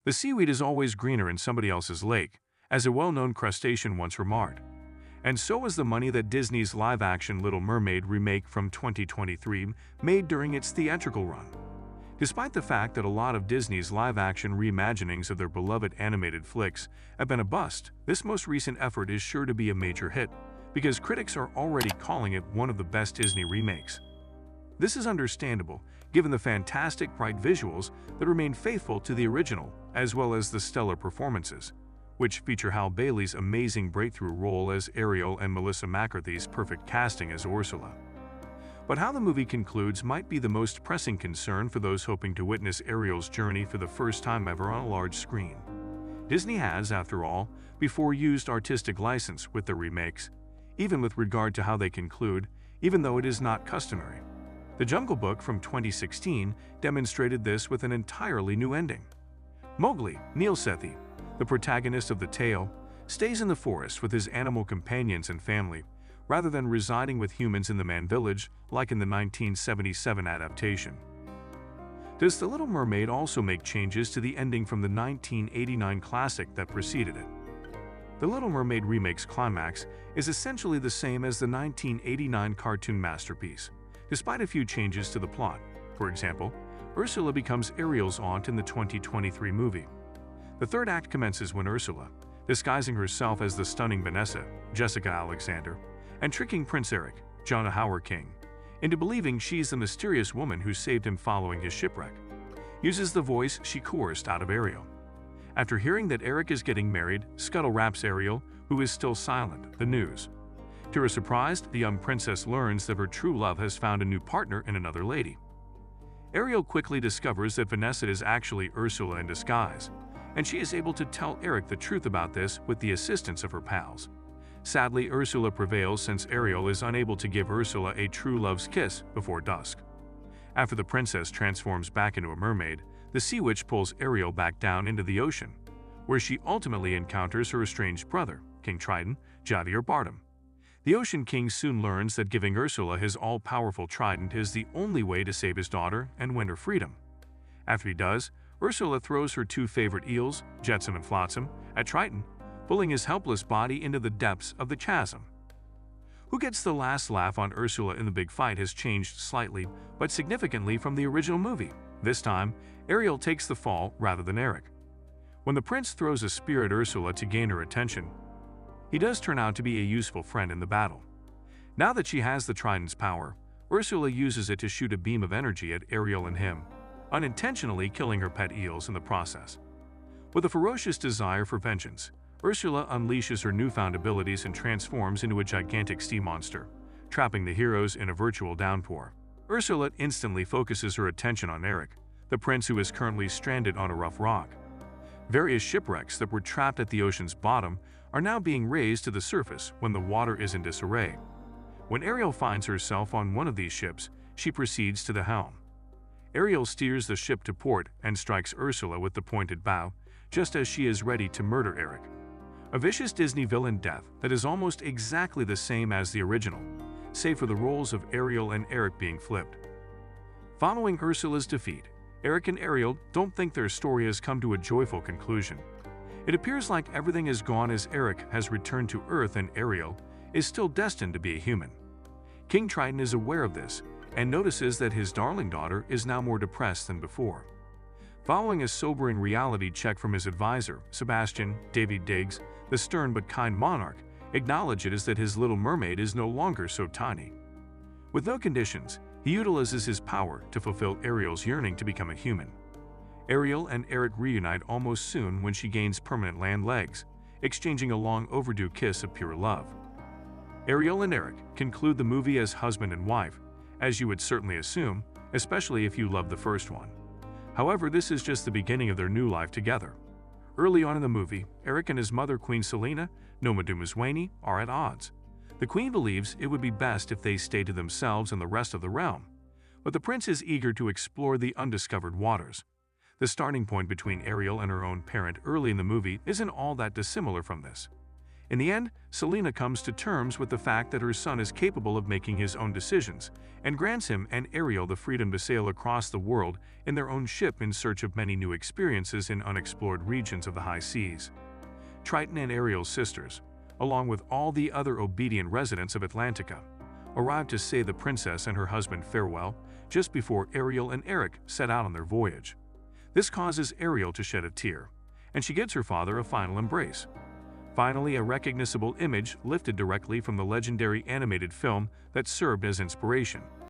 The seaweed is always greener in somebody else's lake, as a well-known crustacean once remarked. And so was the money that Disney's live-action Little Mermaid remake from 2023 made during its theatrical run. Despite the fact that a lot of Disney's live-action reimaginings of their beloved animated flicks have been a bust, this most recent effort is sure to be a major hit, because critics are already calling it one of the best Disney remakes. This is understandable, given the fantastic bright visuals that remain faithful to the original, as well as the stellar performances, which feature Halle Bailey's amazing breakthrough role as Ariel and Melissa McCarthy's perfect casting as Ursula. But how the movie concludes might be the most pressing concern for those hoping to witness Ariel's journey for the first time ever on a large screen. Disney has, after all, before used artistic license with their remakes, even with regard to how they conclude, even though it is not customary. The Jungle Book from 2016 demonstrated this with an entirely new ending. Mowgli, Neil Sethi, the protagonist of the tale, stays in the forest with his animal companions and family, rather than residing with humans in the Man Village like in the 1977 adaptation. Does The Little Mermaid also make changes to the ending from the 1989 classic that preceded it? The Little Mermaid remake's climax is essentially the same as the 1989 cartoon masterpiece, despite a few changes to the plot. For example, Ursula becomes Ariel's aunt in the 2023 movie. The third act commences when Ursula, disguising herself as the stunning Vanessa, Jessica Alexander, and tricking Prince Eric, Jonah Howard King, into believing she's the mysterious woman who saved him following his shipwreck, uses the voice she coerced out of Ariel. After hearing that Eric is getting married, Scuttle raps Ariel, who is still silent, the news. To her surprise, the young princess learns that her true love has found a new partner in another lady. Ariel quickly discovers that Vanessa is actually Ursula in disguise, and she is able to tell Eric the truth about this with the assistance of her pals. Sadly, Ursula prevails since Ariel is unable to give Ursula a true love's kiss before dusk. After the princess transforms back into a mermaid, the sea witch pulls Ariel back down into the ocean, where she ultimately encounters her estranged brother, King Triton, Javier Bardem. The Ocean King soon learns that giving Ursula his all-powerful trident is the only way to save his daughter and win her freedom. After he does, Ursula throws her two favorite eels, Jetsam and Flotsam, at Triton, pulling his helpless body into the depths of the chasm. Who gets the last laugh on Ursula in the big fight has changed slightly, but significantly from the original movie. This time, Ariel takes the fall rather than Eric. When the prince throws a spear at Ursula to gain her attention, he does turn out to be a useful friend in the battle. Now that she has the trident's power, Ursula uses it to shoot a beam of energy at Ariel and him, unintentionally killing her pet eels in the process. With a ferocious desire for vengeance, Ursula unleashes her newfound abilities and transforms into a gigantic sea monster, trapping the heroes in a virtual downpour. Ursula instantly focuses her attention on Eric, the prince who is currently stranded on a rough rock. Various shipwrecks that were trapped at the ocean's bottom are now being raised to the surface when the water is in disarray. When Ariel finds herself on one of these ships, she proceeds to the helm. Ariel steers the ship to port and strikes Ursula with the pointed bow, just as she is ready to murder Eric. A vicious Disney villain death that is almost exactly the same as the original, save for the roles of Ariel and Eric being flipped. Following Ursula's defeat, Eric and Ariel don't think their story has come to a joyful conclusion. It appears like everything is gone as Eric has returned to Earth and Ariel is still destined to be a human. King Triton is aware of this and notices that his darling daughter is now more depressed than before. Following a sobering reality check from his advisor, Sebastian, David Diggs, the stern but kind monarch, acknowledges that his Little Mermaid is no longer so tiny. With no conditions, he utilizes his power to fulfill Ariel's yearning to become a human. Ariel and Eric reunite almost soon when she gains permanent land legs, exchanging a long overdue kiss of pure love. Ariel and Eric conclude the movie as husband and wife, as you would certainly assume, especially if you loved the first one. However, this is just the beginning of their new life together. Early on in the movie, Eric and his mother, Queen Selena, Noma Dumaswani, are at odds. The queen believes it would be best if they stay to themselves and the rest of the realm, but the prince is eager to explore the undiscovered waters. The starting point between Ariel and her own parent early in the movie isn't all that dissimilar from this. In the end, Selena comes to terms with the fact that her son is capable of making his own decisions, and grants him and Ariel the freedom to sail across the world in their own ship in search of many new experiences in unexplored regions of the high seas. Triton and Ariel's sisters, along with all the other obedient residents of Atlantica, arrive to say the princess and her husband farewell just before Ariel and Eric set out on their voyage. This causes Ariel to shed a tear, and she gives her father a final embrace. Finally, a recognizable image lifted directly from the legendary animated film that served as inspiration.